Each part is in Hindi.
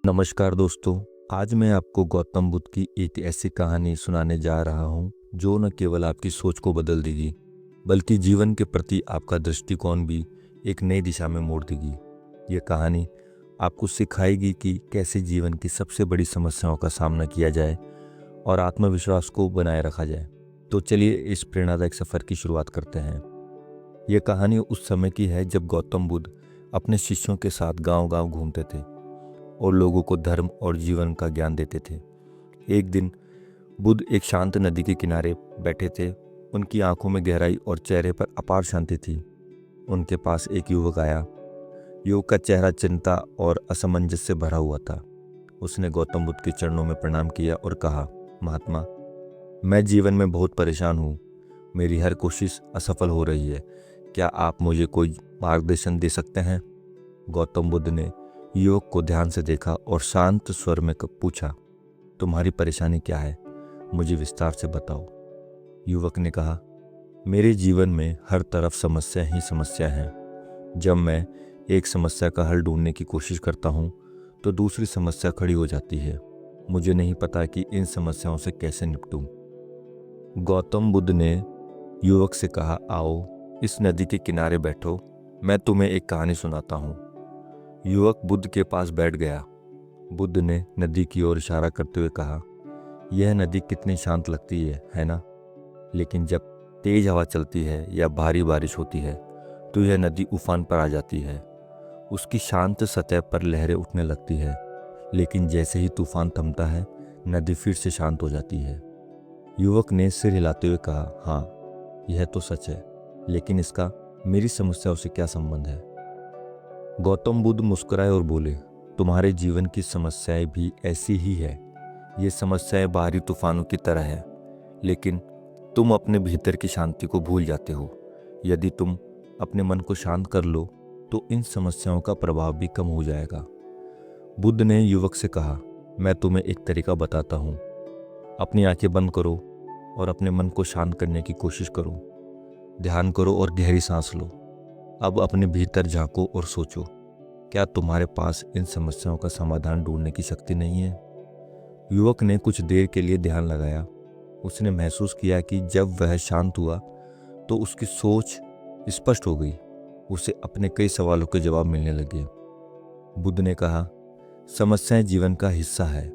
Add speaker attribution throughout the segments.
Speaker 1: नमस्कार दोस्तों। आज मैं आपको गौतम बुद्ध की एक ऐसी कहानी सुनाने जा रहा हूँ जो न केवल आपकी सोच को बदल देगी बल्कि जीवन के प्रति आपका दृष्टिकोण भी एक नई दिशा में मोड़ देगी। ये कहानी आपको सिखाएगी कि कैसे जीवन की सबसे बड़ी समस्याओं का सामना किया जाए और आत्मविश्वास को बनाए रखा जाए। तो चलिए इस प्रेरणादायक सफ़र की शुरुआत करते हैं। ये कहानी उस समय की है जब गौतम बुद्ध अपने शिष्यों के साथ गांव-गांव घूमते थे और लोगों को धर्म और जीवन का ज्ञान देते थे। एक दिन बुद्ध एक शांत नदी के किनारे बैठे थे। उनकी आंखों में गहराई और चेहरे पर अपार शांति थी। उनके पास एक युवक आया। युवक का चेहरा चिंता और असमंजस से भरा हुआ था। उसने गौतम बुद्ध के चरणों में प्रणाम किया और कहा, महात्मा, मैं जीवन में बहुत परेशान हूँ। मेरी हर कोशिश असफल हो रही है। क्या आप मुझे कोई मार्गदर्शन दे सकते हैं? गौतम बुद्ध ने युवक को ध्यान से देखा और शांत स्वर में पूछा, तुम्हारी परेशानी क्या है? मुझे विस्तार से बताओ। युवक ने कहा, मेरे जीवन में हर तरफ समस्या ही समस्या है। जब मैं एक समस्या का हल ढूंढने की कोशिश करता हूँ तो दूसरी समस्या खड़ी हो जाती है। मुझे नहीं पता कि इन समस्याओं से कैसे निपटूं। गौतम बुद्ध ने युवक से कहा, आओ इस नदी के किनारे बैठो, मैं तुम्हें एक कहानी सुनाता हूँ। युवक बुद्ध के पास बैठ गया। बुद्ध ने नदी की ओर इशारा करते हुए कहा, यह नदी कितनी शांत लगती है ना? लेकिन जब तेज हवा चलती है या भारी बारिश होती है तो यह नदी उफान पर आ जाती है। उसकी शांत सतह पर लहरें उठने लगती है, लेकिन जैसे ही तूफान थमता है नदी फिर से शांत हो जाती है। युवक ने सिर हिलाते हुए कहा, हाँ, यह तो सच है, लेकिन इसका मेरी समस्याओं से क्या संबंध है? गौतम बुद्ध मुस्कुराए और बोले, तुम्हारे जीवन की समस्याएं भी ऐसी ही है। ये समस्याएं बाहरी तूफानों की तरह है, लेकिन तुम अपने भीतर की शांति को भूल जाते हो। यदि तुम अपने मन को शांत कर लो तो इन समस्याओं का प्रभाव भी कम हो जाएगा। बुद्ध ने युवक से कहा, मैं तुम्हें एक तरीका बताता हूँ। अपनी आंखें बंद करो और अपने मन को शांत करने की कोशिश करो। ध्यान करो और गहरी सांस लो। अब अपने भीतर झांको और सोचो, क्या तुम्हारे पास इन समस्याओं का समाधान ढूंढने की शक्ति नहीं है? युवक ने कुछ देर के लिए ध्यान लगाया। उसने महसूस किया कि जब वह शांत हुआ तो उसकी सोच स्पष्ट हो गई। उसे अपने कई सवालों के जवाब मिलने लगे। बुद्ध ने कहा, समस्याएं जीवन का हिस्सा है।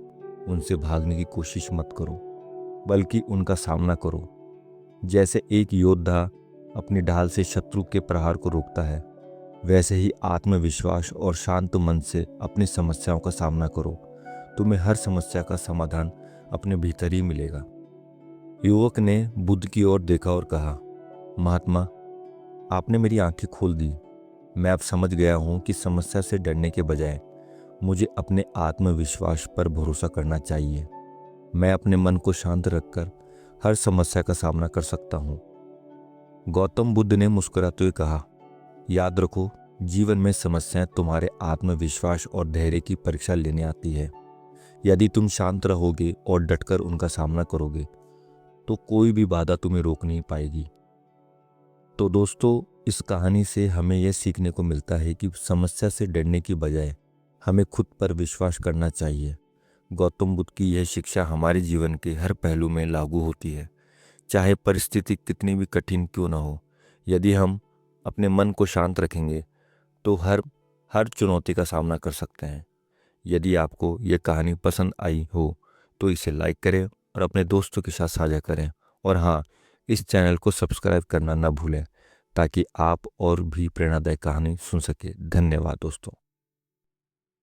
Speaker 1: उनसे भागने की कोशिश मत करो, बल्कि उनका सामना करो। जैसे एक योद्धा अपनी ढाल से शत्रु के प्रहार को रोकता है, वैसे ही आत्मविश्वास और शांत मन से अपनी समस्याओं का सामना करो। तुम्हें हर समस्या का समाधान अपने भीतर ही मिलेगा। युवक ने बुद्ध की ओर देखा और कहा, महात्मा, आपने मेरी आंखें खोल दी। मैं अब समझ गया हूँ कि समस्या से डरने के बजाय मुझे अपने आत्मविश्वास पर भरोसा करना चाहिए। मैं अपने मन को शांत रखकर हर समस्या का सामना कर सकता हूँ। गौतम बुद्ध ने मुस्कुराते हुए कहा, याद रखो, जीवन में समस्याएं तुम्हारे आत्मविश्वास और धैर्य की परीक्षा लेने आती है। यदि तुम शांत रहोगे और डटकर उनका सामना करोगे तो कोई भी बाधा तुम्हें रोक नहीं पाएगी। तो दोस्तों, इस कहानी से हमें यह सीखने को मिलता है कि समस्या से डरने की बजाय हमें खुद पर विश्वास करना चाहिए। गौतम बुद्ध की यह शिक्षा हमारे जीवन के हर पहलू में लागू होती है, चाहे परिस्थिति कितनी भी कठिन क्यों ना हो। यदि हम अपने मन को शांत रखेंगे तो हर चुनौती का सामना कर सकते हैं। यदि आपको यह कहानी पसंद आई हो तो इसे लाइक करें और अपने दोस्तों के साथ साझा करें। और हाँ, इस चैनल को सब्सक्राइब करना ना भूलें ताकि आप और भी प्रेरणादायक कहानी सुन सके। धन्यवाद दोस्तों।